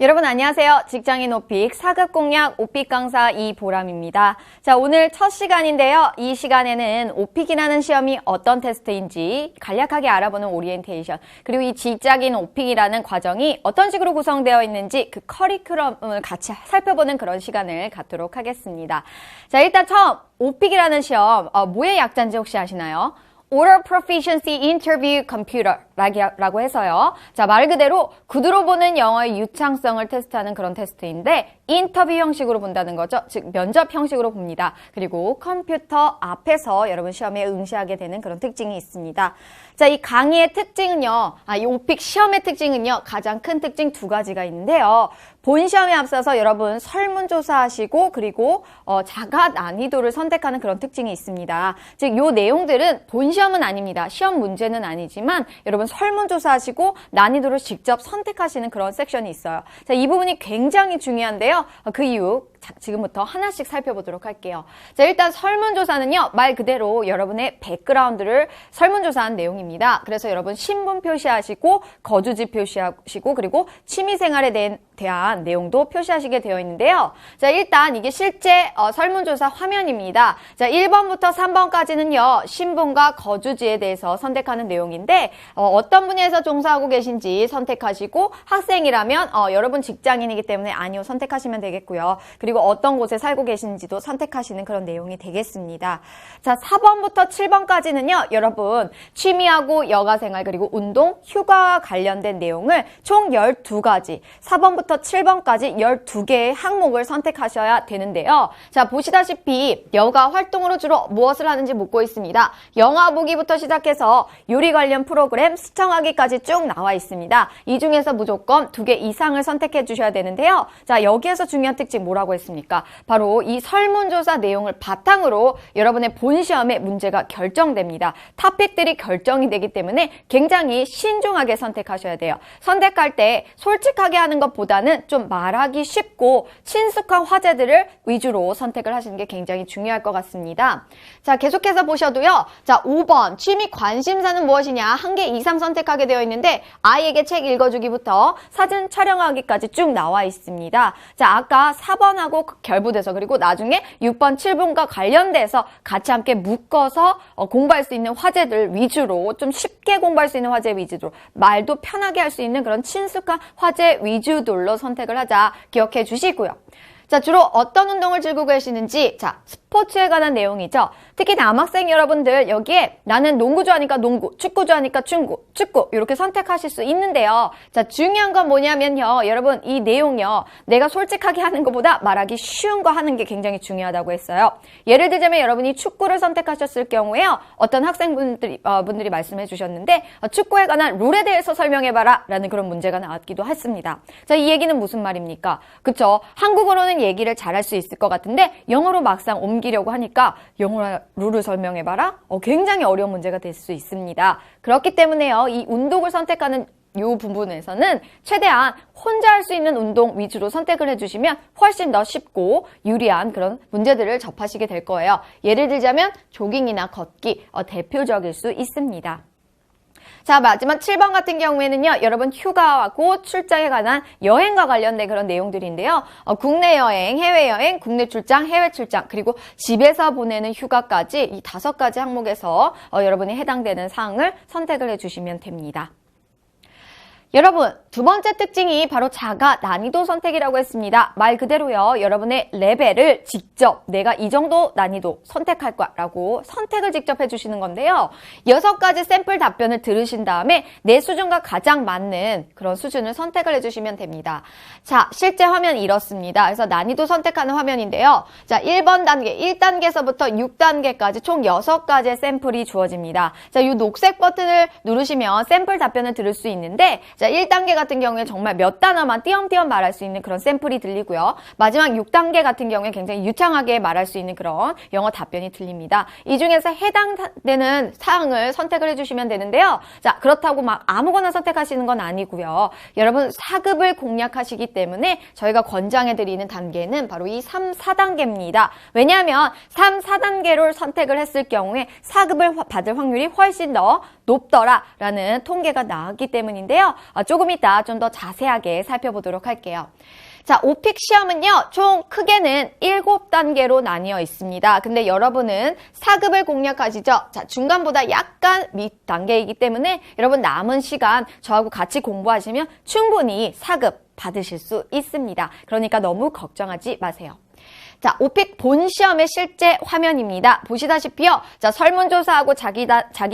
여러분 안녕하세요. 직장인 오픽 4급 공략 오픽 강사 이보람입니다. 자, 오늘 첫 시간인데요. 이 시간에는 오픽이라는 시험이 어떤 테스트인지 간략하게 알아보는 오리엔테이션, 그리고 이 직장인 오픽이라는 과정이 어떤 식으로 구성되어 있는지 그 커리큘럼을 같이 살펴보는 그런 시간을 갖도록 하겠습니다. 자, 일단 처음 오픽이라는 시험 뭐의 약자인지 혹시 아시나요? Oral Proficiency Interview Computer 라고 해서요. 자, 말 그대로 구두로 보는 영어의 유창성을 테스트하는 그런 테스트인데 인터뷰 형식으로 본다는 거죠. 즉 면접 형식으로 봅니다. 그리고 컴퓨터 앞에서 여러분 시험에 응시하게 되는 그런 특징이 있습니다. 자, 이 강의의 특징은요. 이 오픽 시험의 특징은요. 가장 큰 특징 두 가지가 있는데요. 본 시험에 앞서서 여러분 설문조사하시고 그리고 자가 난이도를 선택하는 그런 특징이 있습니다. 즉 요 내용들은 본 시험은 아닙니다. 시험 문제는 아니지만 여러분 설문조사하시고 난이도를 직접 선택하시는 그런 섹션이 있어요. 자, 이 부분이 굉장히 중요한데요. 그 이유 지금부터 하나씩 살펴보도록 할게요. 자, 일단 설문조사는요, 말 그대로 여러분의 백그라운드를 설문조사한 내용입니다. 그래서 여러분 신분 표시하시고 거주지 표시하시고 그리고 취미생활에 대한 내용도 표시하시게 되어 있는데요. 자, 일단 이게 실제 설문조사 화면입니다. 자, 1번부터 3번까지는요, 신분과 거주지에 대해서 선택하는 내용인데 어떤 분야에서 종사하고 계신지 선택하시고 학생이라면 여러분 직장인이기 때문에 아니요 선택하시면 되겠고요. 그리고 어떤 곳에 살고 계신지도 선택하시는 그런 내용이 되겠습니다. 자, 4번부터 7번까지는요, 여러분 취미하고 여가생활 그리고 운동, 휴가와 관련된 내용을 총 12가지, 4번부터 7번까지 12개의 항목을 선택하셔야 되는데요. 자, 보시다시피 여가 활동으로 주로 무엇을 하는지 묻고 있습니다. 영화 보기부터 시작해서 요리 관련 프로그램 시청하기까지 쭉 나와 있습니다. 이 중에서 무조건 2개 이상을 선택해 주셔야 되는데요. 자, 여기에서 중요한 특징 뭐라고 했습니까? 바로 이 설문조사 내용을 바탕으로 여러분의 본 시험의 문제가 결정됩니다. 토픽들이 결정이 되기 때문에 굉장히 신중하게 선택하셔야 돼요. 선택할 때 솔직하게 하는 것보다는 좀 말하기 쉽고 친숙한 화제들을 위주로 선택을 하시는 게 굉장히 중요할 것 같습니다. 자, 계속해서 보셔도요. 자, 5번 취미 관심사는 무엇이냐? 1개 이상 선택하게 되어 있는데 아이에게 책 읽어주기부터 사진 촬영하기까지 쭉 나와 있습니다. 자, 아까 4번하고 결부돼서 그리고 나중에 6번, 7번과 관련돼서 같이 함께 묶어서 공부할 수 있는 화제들 위주로 좀 쉽게 공부할 수 있는 화제 위주로 말도 편하게 할 수 있는 그런 친숙한 화제 위주들로 선택을 하자 기억해 주시고요. 자, 주로 어떤 운동을 즐기고 계시는지, 자, 스포츠에 관한 내용이죠. 특히 남학생 여러분들 여기에 나는 농구 좋아하니까 농구, 축구 좋아하니까 축구 이렇게 선택하실 수 있는데요. 자, 중요한 건 뭐냐면요. 여러분 이 내용요. 내가 솔직하게 하는 것보다 말하기 쉬운 거 하는 게 굉장히 중요하다고 했어요. 예를 들자면 여러분이 축구를 선택하셨을 경우에요. 어떤 학생분들이 말씀해 주셨는데 축구에 관한 룰에 대해서 설명해봐라 라는 그런 문제가 나왔기도 했습니다. 자, 이 얘기는 무슨 말입니까? 그쵸? 한국어로는 얘기를 잘할 수 있을 것 같은데 영어로 막상 옮기려고 하니까 영어로 룰을 설명해봐라? 굉장히 어려운 문제가 될 수 있습니다. 그렇기 때문에요. 이 운동을 선택하는 이 부분에서는 최대한 혼자 할 수 있는 운동 위주로 선택을 해주시면 훨씬 더 쉽고 유리한 그런 문제들을 접하시게 될 거예요. 예를 들자면 조깅이나 걷기 대표적일 수 있습니다. 자, 마지막 7번 같은 경우에는요, 여러분 휴가하고 출장에 관한 여행과 관련된 그런 내용들인데요. 국내 여행, 해외여행, 국내 출장, 해외 출장, 그리고 집에서 보내는 휴가까지 이 5가지 항목에서 여러분이 해당되는 사항을 선택을 해주시면 됩니다. 여러분, 두 번째 특징이 바로 자가 난이도 선택이라고 했습니다. 말 그대로요. 여러분의 레벨을 직접 내가 이 정도 난이도 선택할 거라고 선택을 직접 해주시는 건데요. 6가지 샘플 답변을 들으신 다음에 내 수준과 가장 맞는 그런 수준을 선택을 해주시면 됩니다. 자, 실제 화면이 이렇습니다. 그래서 난이도 선택하는 화면인데요. 자, 1번 단계, 1단계에서부터 6단계까지 총 6가지의 샘플이 주어집니다. 자, 이 녹색 버튼을 누르시면 샘플 답변을 들을 수 있는데 자, 1단계 같은 경우에 정말 몇 단어만 띄엄띄엄 말할 수 있는 그런 샘플이 들리고요. 마지막 6단계 같은 경우에 굉장히 유창하게 말할 수 있는 그런 영어 답변이 들립니다. 이 중에서 해당되는 사항을 선택을 해주시면 되는데요. 자, 그렇다고 막 아무거나 선택하시는 건 아니고요. 여러분 4급을 공략하시기 때문에 저희가 권장해드리는 단계는 바로 이 3, 4단계입니다. 왜냐하면 3, 4단계를 선택을 했을 경우에 4급을 받을 확률이 훨씬 더 높더라라는 통계가 나왔기 때문인데요. 조금 이따 좀 더 자세하게 살펴보도록 할게요. 자, 오픽 시험은요, 총 크게는 7단계로 나뉘어 있습니다. 근데 여러분은 4급을 공략하시죠? 자, 중간보다 약간 밑 단계이기 때문에 여러분 남은 시간 저하고 같이 공부하시면 충분히 4급 받으실 수 있습니다. 그러니까 너무 걱정하지 마세요. 자, 오픽 본 시험의 실제 화면입니다. 보시다시피요. 자, 설문조사하고 자기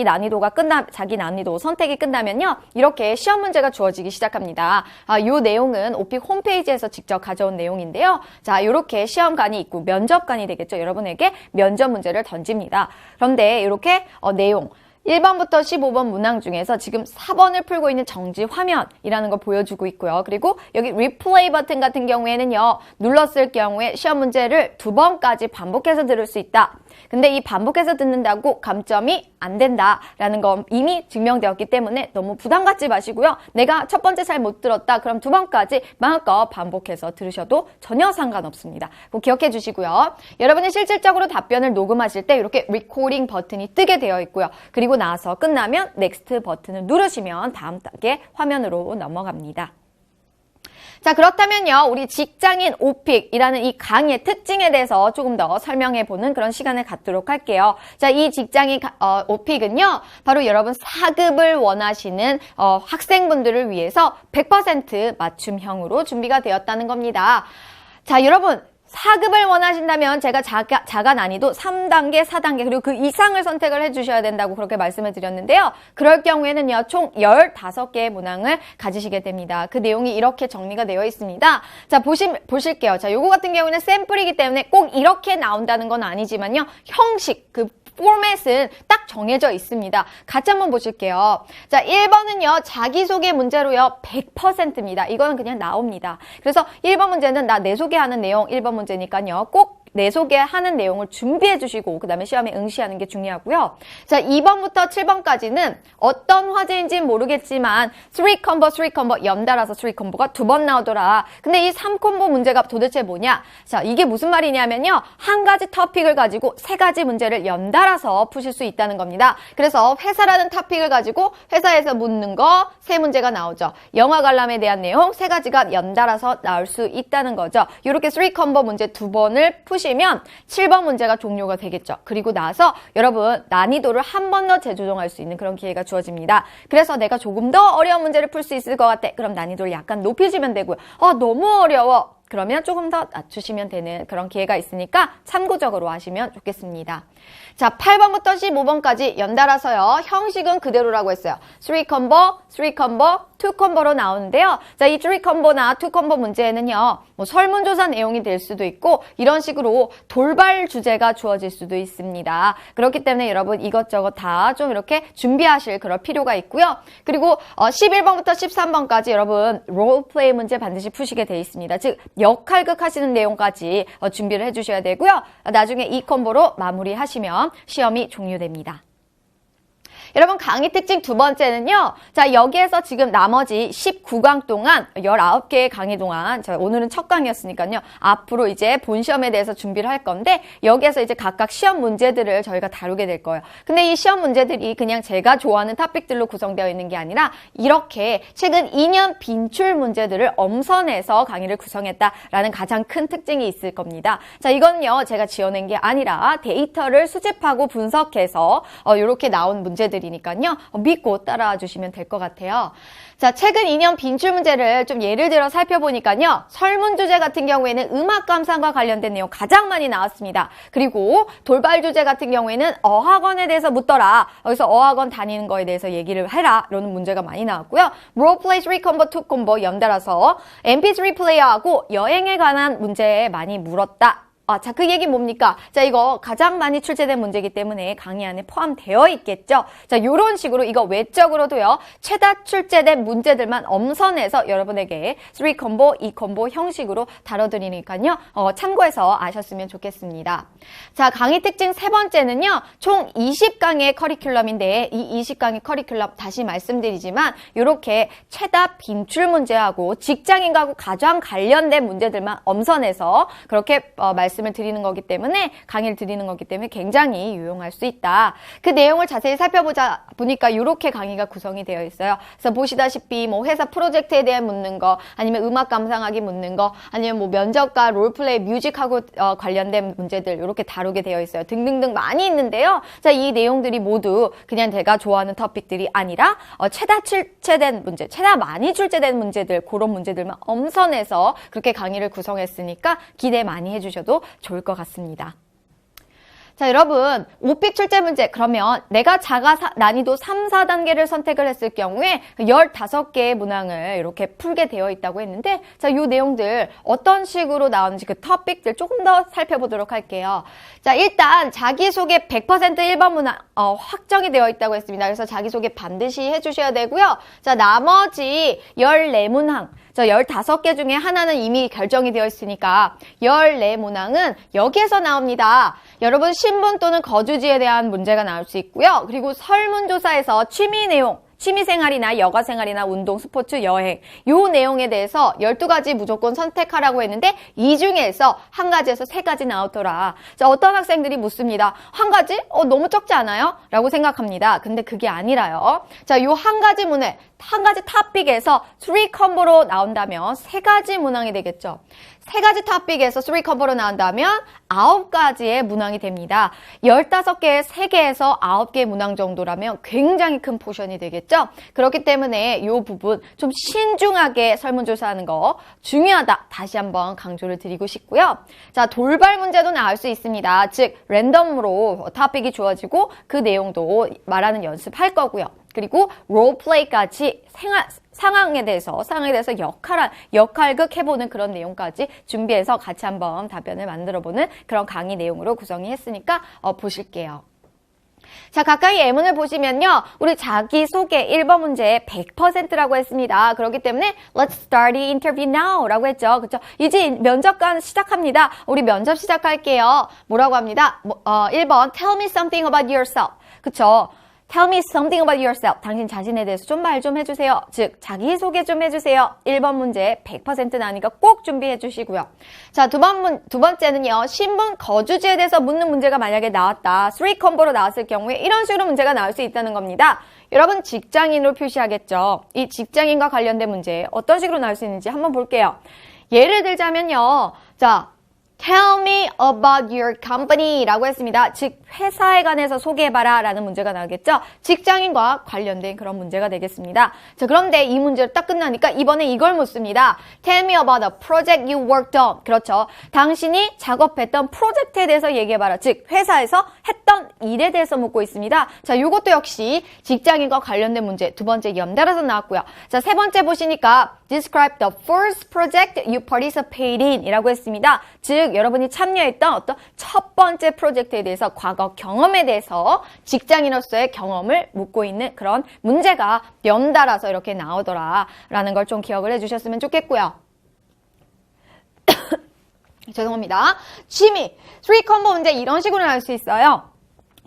난이도 선택이 끝나면요. 이렇게 시험 문제가 주어지기 시작합니다. 요 내용은 오픽 홈페이지에서 직접 가져온 내용인데요. 자, 요렇게 시험관이 있고 면접관이 되겠죠. 여러분에게 면접 문제를 던집니다. 그런데 이렇게 내용 1번부터 15번 문항 중에서 지금 4번을 풀고 있는 정지 화면이라는 걸 보여주고 있고요. 그리고 여기 리플레이 버튼 같은 경우에는요. 눌렀을 경우에 시험 문제를 2번까지 반복해서 들을 수 있다. 근데 이 반복해서 듣는다고 감점이 안 된다라는 건 이미 증명되었기 때문에 너무 부담 갖지 마시고요. 내가 첫 번째 잘 못 들었다. 그럼 2번까지 마음껏 반복해서 들으셔도 전혀 상관없습니다. 꼭 기억해 주시고요. 여러분이 실질적으로 답변을 녹음하실 때 이렇게 리코딩 버튼이 뜨게 되어 있고요. 그리고 나서 끝나면 넥스트 버튼을 누르시면 다음 단계 화면으로 넘어갑니다. 자, 그렇다면요, 우리 직장인 오픽이라는 이 강의의 특징에 대해서 조금 더 설명해보는 그런 시간을 갖도록 할게요. 자, 이 직장인 오픽은요, 바로 여러분 4급을 원하시는 학생분들을 위해서 100% 맞춤형으로 준비가 되었다는 겁니다. 자, 여러분 4급을 원하신다면 제가 자가 난이도 3단계, 4단계 그리고 그 이상을 선택을 해주셔야 된다고 그렇게 말씀을 드렸는데요. 그럴 경우에는요. 총 15개의 문항을 가지시게 됩니다. 그 내용이 이렇게 정리가 되어 있습니다. 자, 보실게요. 자, 요거 같은 경우는 샘플이기 때문에 꼭 이렇게 나온다는 건 아니지만요. 형식, 그 포맷은 딱 정해져 있습니다. 같이 한번 보실게요. 자, 1번은요. 자기소개 문제로요. 100%입니다. 이거는 그냥 나옵니다. 그래서 1번 문제는 나 내 소개하는 내용 1번 문제니까요. 꼭 내 소개하는 내용을 준비해 주시고 그 다음에 시험에 응시하는 게 중요하고요. 자, 2번부터 7번까지는 어떤 화제인지는 모르겠지만 3콤보 연달아서 3콤보가 2번 나오더라. 근데 이 3콤보 문제가 도대체 뭐냐? 자, 이게 무슨 말이냐면요. 한 가지 토픽을 가지고 3가지 문제를 연달아서 푸실 수 있다는 겁니다. 그래서 회사라는 토픽을 가지고 회사에서 묻는 거 3문제가 나오죠. 영화 관람에 대한 내용 3가지가 연달아서 나올 수 있다는 거죠. 이렇게 3콤보 문제 2번을 푸시면 7번 문제가 종료가 되겠죠. 그리고 나서 여러분 난이도를 한 번 더 재조정할 수 있는 그런 기회가 주어집니다. 그래서 내가 조금 더 어려운 문제를 풀 수 있을 것 같아. 그럼 난이도를 약간 높여주면 되고요. 너무 어려워. 그러면 조금 더 낮추시면 되는 그런 기회가 있으니까 참고적으로 하시면 좋겠습니다. 자, 8번부터 15번까지 연달아서요. 형식은 그대로라고 했어요. 3콤보, 2콤보로 나오는데요. 자, 이 3콤보나 2콤보 문제에는요. 뭐 설문조사 내용이 될 수도 있고 이런 식으로 돌발 주제가 주어질 수도 있습니다. 그렇기 때문에 여러분 이것저것 다 좀 이렇게 준비하실 그럴 필요가 있고요. 그리고 11번부터 13번까지 여러분 롤플레이 문제 반드시 푸시게 돼 있습니다. 즉 역할극 하시는 내용까지 준비를 해주셔야 되고요. 나중에 2콤보로 마무리하시면 시험이 종료됩니다. 여러분 강의 특징 2번째는요. 자, 여기에서 지금 나머지 19강 동안 19개의 강의 동안 오늘은 첫 강의였으니까요. 앞으로 이제 본 시험에 대해서 준비를 할 건데 여기에서 이제 각각 시험 문제들을 저희가 다루게 될 거예요. 근데 이 시험 문제들이 그냥 제가 좋아하는 토픽들로 구성되어 있는 게 아니라 이렇게 최근 2년 빈출 문제들을 엄선해서 강의를 구성했다라는 가장 큰 특징이 있을 겁니다. 자, 이건요. 제가 지어낸 게 아니라 데이터를 수집하고 분석해서 이렇게 나온 문제들 이니까요. 믿고 따라와 주시면 될 것 같아요. 자, 최근 2년 빈출 문제를 좀 예를 들어 살펴보니까요. 설문 주제 같은 경우에는 음악 감상과 관련된 내용 가장 많이 나왔습니다. 그리고 돌발 주제 같은 경우에는 어학원에 대해서 묻더라. 여기서 어학원 다니는 거에 대해서 얘기를 해라. 이런 문제가 많이 나왔고요. 롤플레이 3콤보, 2콤보 연달아서 MP3 플레이어하고 여행에 관한 문제에 많이 물었다. 자, 그 얘기 뭡니까? 자, 이거 가장 많이 출제된 문제이기 때문에 강의 안에 포함되어 있겠죠? 자, 요런 식으로 이거 외적으로도요, 최다 출제된 문제들만 엄선해서 여러분에게 3콤보, 2콤보 형식으로 다뤄드리니까요, 참고해서 아셨으면 좋겠습니다. 자, 강의 특징 3번째는요, 총 20강의 커리큘럼인데, 이 20강의 커리큘럼 다시 말씀드리지만, 요렇게 최다 빈출 문제하고 직장인과 가장 관련된 문제들만 엄선해서 그렇게 말씀 말씀을 드리는 거기 때문에 강의를 드리는 거기 때문에 굉장히 유용할 수 있다. 그 내용을 자세히 살펴보자 보니까 이렇게 강의가 구성이 되어 있어요. 그래서 보시다시피 뭐 회사 프로젝트에 대해 묻는 거, 아니면 음악 감상하기 묻는 거, 아니면 뭐 면접과 롤플레이 뮤직하고 관련된 문제들 이렇게 다루게 되어 있어요. 등등등 많이 있는데요. 자, 이 내용들이 모두 그냥 제가 좋아하는 토픽들이 아니라 최다 출제된 문제, 최다 많이 출제된 문제들, 그런 문제들만 엄선해서 그렇게 강의를 구성했으니까 기대 많이 해주셔도 좋을 것 같습니다. 자, 여러분, 오픽 출제 문제, 그러면 내가 자가 난이도 3, 4단계를 선택을 했을 경우에 15개의 문항을 이렇게 풀게 되어 있다고 했는데, 자, 요 내용들 어떤 식으로 나오는지 그 토픽들 조금 더 살펴보도록 할게요. 자, 일단 자기소개 100% 1번 문항 확정이 되어 있다고 했습니다. 그래서 자기소개 반드시 해주셔야 되고요. 자, 나머지 14문항, 저 15개 중에 하나는 이미 결정이 되어 있으니까 14문항은 여기에서 나옵니다. 여러분, 신분 또는 거주지에 대한 문제가 나올 수 있고요. 그리고 설문조사에서 취미 내용, 취미생활이나 여가생활이나 운동, 스포츠, 여행 요 내용에 대해서 12가지 무조건 선택하라고 했는데 이 중에서 한 가지에서 3가지 나오더라. 자, 어떤 학생들이 묻습니다. 한 가지? 너무 적지 않아요? 라고 생각합니다. 근데 그게 아니라요. 자, 요 한 가지 문항, 한 가지 토픽에서 3컴보로 나온다면 3가지 문항이 되겠죠. 3가지 토픽에서 3컴보로 나온다면 9가지의 문항이 됩니다. 15개의 3개에서 9개의 문항 정도라면 굉장히 큰 포션이 되겠죠. 그렇기 때문에 이 부분 좀 신중하게 설문조사하는 거 중요하다. 다시 한번 강조를 드리고 싶고요. 자, 돌발 문제도 나올 수 있습니다. 즉 랜덤으로 토픽이 주어지고 그 내용도 말하는 연습할 거고요. 그리고 롤플레이까지 상황에 대해서 역할극 해보는 그런 내용까지 준비해서 같이 한번 답변을 만들어보는 그런 강의 내용으로 구성이 했으니까 보실게요. 자, 가까이 예문을 보시면요. 우리 자기소개 1번 문제 100%라고 했습니다. 그렇기 때문에 Let's start the interview now 라고 했죠. 그렇죠? 이제 면접관 시작합니다. 우리 면접 시작할게요. 뭐라고 합니다? 1번 Tell me something about yourself. 그렇죠? Tell me something about yourself. 당신 자신에 대해서 좀 말 좀 해주세요. 즉, 자기소개 좀 해주세요. 1번 문제 100% 나니까 꼭 준비해 주시고요. 자, 두 번째는요. 신분, 거주지에 대해서 묻는 문제가 만약에 나왔다. 3컴보로 나왔을 경우에 이런 식으로 문제가 나올 수 있다는 겁니다. 여러분, 직장인으로 표시하겠죠. 이 직장인과 관련된 문제 어떤 식으로 나올 수 있는지 한번 볼게요. 예를 들자면요. 자, Tell me about your company 라고 했습니다. 즉, 회사에 관해서 소개해봐라 라는 문제가 나오겠죠. 직장인과 관련된 그런 문제가 되겠습니다. 자, 그런데 이 문제를 딱 끝나니까 이번에 이걸 묻습니다. Tell me about a project you worked on. 그렇죠. 당신이 작업했던 프로젝트에 대해서 얘기해봐라. 즉, 회사에서 했던 일에 대해서 묻고 있습니다. 자, 이것도 역시 직장인과 관련된 문제 두 번째 연달아서 나왔고요. 자, 세 번째 보시니까 Describe the first project you participated in 이라고 했습니다. 즉, 여러분이 참여했던 어떤 첫 번째 프로젝트에 대해서 과거 경험에 대해서 직장인으로서의 경험을 묻고 있는 그런 문제가 연달아서 이렇게 나오더라라는 걸 좀 기억을 해주셨으면 좋겠고요. 죄송합니다. 취미, 3컴보 문제 이런 식으로 나올 수 있어요.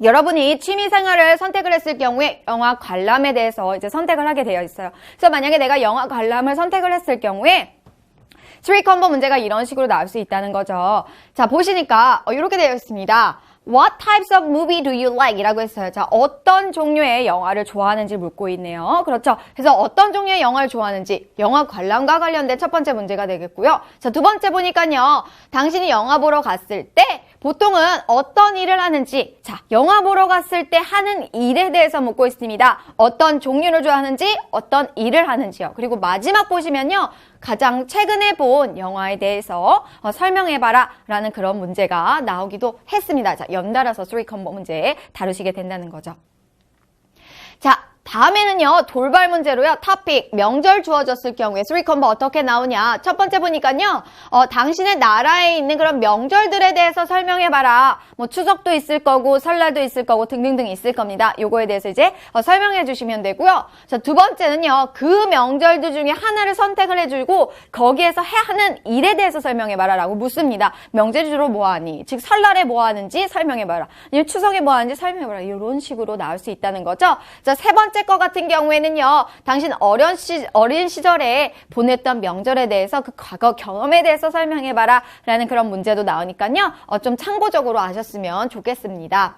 여러분이 취미 생활을 선택을 했을 경우에 영화 관람에 대해서 이제 선택을 하게 되어 있어요. 그래서 만약에 내가 영화 관람을 선택을 했을 경우에 3컴보 문제가 이런 식으로 나올 수 있다는 거죠. 자, 보시니까 이렇게 되어 있습니다. What types of movie do you like? 이라고 했어요. 자, 어떤 종류의 영화를 좋아하는지 묻고 있네요. 그렇죠? 그래서 어떤 종류의 영화를 좋아하는지 영화 관람과 관련된 첫 번째 문제가 되겠고요. 자, 두 번째 보니까요. 당신이 영화 보러 갔을 때 보통은 어떤 일을 하는지, 자, 영화 보러 갔을 때 하는 일에 대해서 묻고 있습니다. 어떤 종류를 좋아하는지, 어떤 일을 하는지요. 그리고 마지막 보시면요. 가장 최근에 본 영화에 대해서 설명해봐라 라는 그런 문제가 나오기도 했습니다. 자, 연달아서 3컴보 문제 다루시게 된다는 거죠. 자, 다음에는요. 돌발 문제로요. 토픽, 명절 주어졌을 경우에 3컴보 어떻게 나오냐. 첫 번째 보니까요. 당신의 나라에 있는 그런 명절들에 대해서 설명해봐라. 뭐 추석도 있을 거고 설날도 있을 거고 등등등 있을 겁니다. 요거에 대해서 이제 설명해 주시면 되고요. 자, 두 번째는요. 그 명절들 중에 하나를 선택을 해주고 거기에서 하는 일에 대해서 설명해봐라 라고 묻습니다. 명절 주로 뭐하니? 즉 설날에 뭐하는지 설명해봐라. 아니면 추석에 뭐하는지 설명해봐라. 이런 식으로 나올 수 있다는 거죠. 자, 세 번째 번째 거 같은 경우에는요, 당신 어린 시절에 보냈던 명절에 대해서 그 과거 경험에 대해서 설명해봐라 라는 그런 문제도 나오니까요, 좀 참고적으로 아셨으면 좋겠습니다.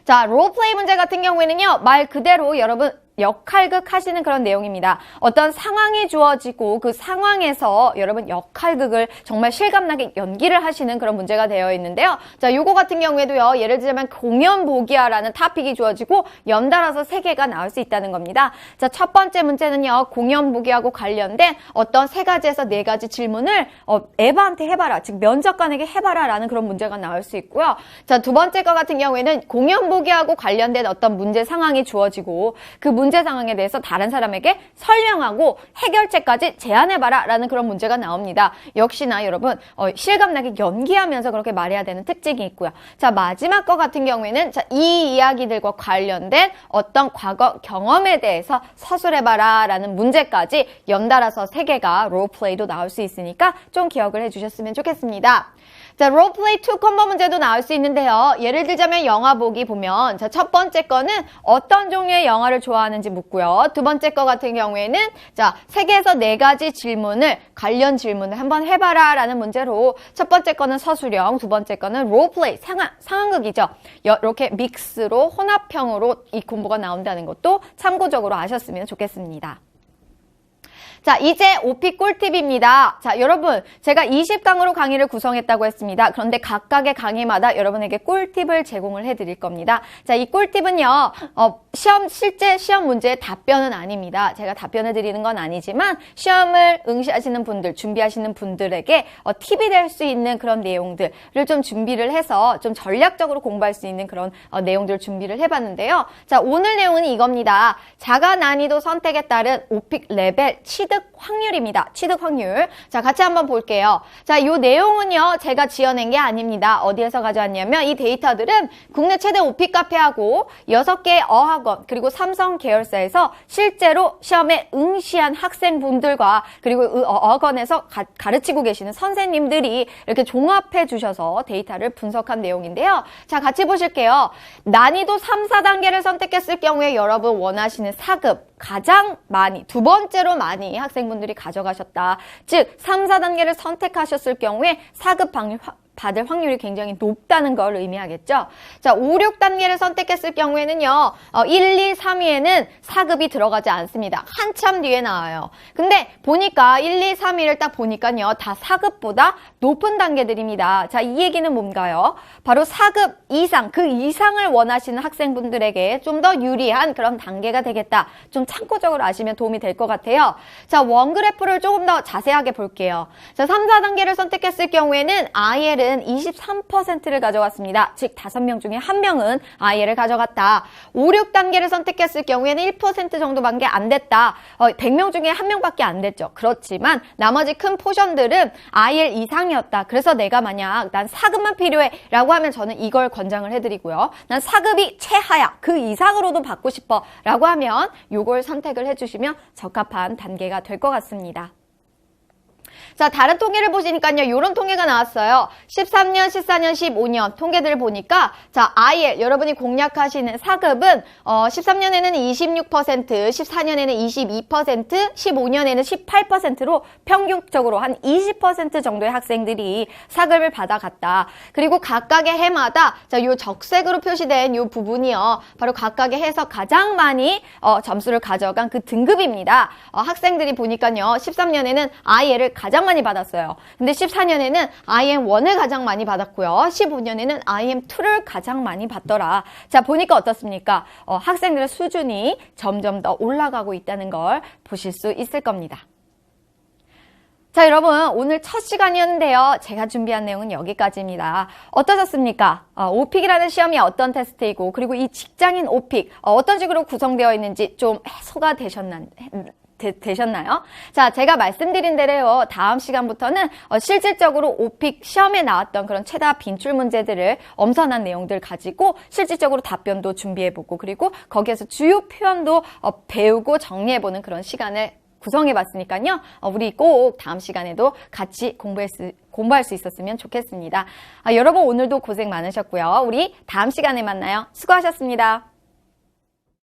자, 롤플레이 문제 같은 경우에는요, 말 그대로 여러분 역할극 하시는 그런 내용입니다. 어떤 상황이 주어지고 그 상황에서 여러분 역할극을 정말 실감나게 연기를 하시는 그런 문제가 되어 있는데요. 자, 요거 같은 경우에도요. 예를 들자면 공연 보기야라는 토픽이 주어지고 연달아서 3개가 나올 수 있다는 겁니다. 자, 첫 번째 문제는요. 공연 보기하고 관련된 어떤 3가지에서 4가지 질문을 에바한테 해봐라. 즉 면접관에게 해봐라 라는 그런 문제가 나올 수 있고요. 자, 두 번째 거 같은 경우에는 공연 보기하고 관련된 어떤 문제 상황이 주어지고 그 문제 상황에 대해서 다른 사람에게 설명하고 해결책까지 제안해봐라 라는 그런 문제가 나옵니다. 역시나 여러분 실감나게 연기하면서 그렇게 말해야 되는 특징이 있고요. 자, 마지막 거 같은 경우에는 자, 이 이야기들과 관련된 어떤 과거 경험에 대해서 서술해봐라 라는 문제까지 연달아서 3개가 롤플레이도 나올 수 있으니까 좀 기억을 해주셨으면 좋겠습니다. 자, 롤플레이 2 콤보 문제도 나올 수 있는데요. 예를 들자면 영화 보기 보면 자, 첫 번째 거는 어떤 종류의 영화를 좋아하는지 묻고요. 두 번째 거 같은 경우에는 자, 3개에서 4가지 질문을 관련 질문을 한번 해봐라 라는 문제로 첫 번째 거는 서술형, 두 번째 거는 롤플레이, 상황극이죠. 이렇게 믹스로 혼합형으로 이 콤보가 나온다는 것도 참고적으로 아셨으면 좋겠습니다. 자, 이제 OP 꿀팁입니다. 자, 여러분, 제가 20강으로 강의를 구성했다고 했습니다. 그런데 각각의 강의마다 여러분에게 꿀팁을 제공을 해드릴 겁니다. 자, 이 꿀팁은요, 실제 시험 문제의 답변은 아닙니다. 제가 답변을 드리는 건 아니지만, 시험을 응시하시는 분들, 준비하시는 분들에게 팁이 될 수 있는 그런 내용들을 좀 준비를 해서 좀 전략적으로 공부할 수 있는 그런 내용들을 준비를 해봤는데요. 자, 오늘 내용은 이겁니다. 자가 난이도 선택에 따른 OP 레벨 취득 확률입니다. 취득 확률. 자, 같이 한번 볼게요. 자, 이 내용은요, 제가 지어낸 게 아닙니다. 어디에서 가져왔냐면, 이 데이터들은 국내 최대 OP 카페하고 6개 어학원, 그리고 삼성 계열사에서 실제로 시험에 응시한 학생분들과 그리고 어학원에서 가르치고 계시는 선생님들이 이렇게 종합해 주셔서 데이터를 분석한 내용인데요. 자, 같이 보실게요. 난이도 3, 4단계를 선택했을 경우에 여러분 원하시는 4급, 가장 많이, 두 번째로 많이 학생분들이 가져가셨다. 즉, 3, 4단계를 선택하셨을 경우에 4급 받을 확률이 굉장히 높다는 걸 의미하겠죠. 자, 5, 6단계를 선택했을 경우에는요, 1, 2, 3위에는 4급이 들어가지 않습니다. 한참 뒤에 나와요. 근데 보니까 1, 2, 3위를 딱 보니까요, 다 4급보다 높은 단계들입니다. 자, 이 얘기는 뭔가요? 바로 4급 이상, 그 이상을 원하시는 학생분들에게 좀 더 유리한 그런 단계가 되겠다. 좀 참고적으로 아시면 도움이 될 것 같아요. 자, 원그래프를 조금 더 자세하게 볼게요. 자, 3, 4단계를 선택했을 경우에는 IL은 23%를 가져갔습니다. 즉 5명 중에 1명은 IL을 가져갔다. 5, 6단계를 선택했을 경우에는 1% 정도밖에 안 됐다. 100명 중에 1명밖에 안 됐죠. 그렇지만 나머지 큰 포션들은 IL 이상이었다. 그래서 내가 만약 난 4급만 필요해 라고 하면 저는 이걸 권장을 해드리고요. 난 4급이 최하야. 그 이상으로도 받고 싶어 라고 하면 이걸 선택을 해주시면 적합한 단계가 될 것 같습니다. 자, 다른 통계를 보시니까요. 이런 통계가 나왔어요. 13년, 14년, 15년 통계들을 보니까 자, IL 여러분이 공략하시는 4급은 13년에는 26%, 14년에는 22%, 15년에는 18%로 평균적으로 한 20% 정도의 학생들이 4급을 받아갔다. 그리고 각각의 해마다 자, 요 적색으로 표시된 요 부분이요. 바로 각각의 해에서 가장 많이 점수를 가져간 그 등급입니다. 학생들이 보니까요. 13년에는 IL을 가장 많이 받았어요. 근데 14년에는 IM1을 가장 많이 받았고요. 15년에는 IM2를 가장 많이 받더라. 자, 보니까 어떻습니까? 학생들의 수준이 점점 더 올라가고 있다는 걸 보실 수 있을 겁니다. 자, 여러분 오늘 첫 시간이었는데요. 제가 준비한 내용은 여기까지입니다. 어떠셨습니까? 오픽이라는 시험이 어떤 테스트이고 그리고 이 직장인 오픽 어떤 식으로 구성되어 있는지 좀 해소가 되셨나요? 자, 제가 말씀드린 대로요. 다음 시간부터는 실질적으로 오픽 시험에 나왔던 그런 최다 빈출 문제들을 엄선한 내용들 가지고 실질적으로 답변도 준비해보고 그리고 거기에서 주요 표현도 배우고 정리해보는 그런 시간을 구성해봤으니까요. 우리 꼭 다음 시간에도 같이 공부할 수 있었으면 좋겠습니다. 여러분 오늘도 고생 많으셨고요. 우리 다음 시간에 만나요. 수고하셨습니다.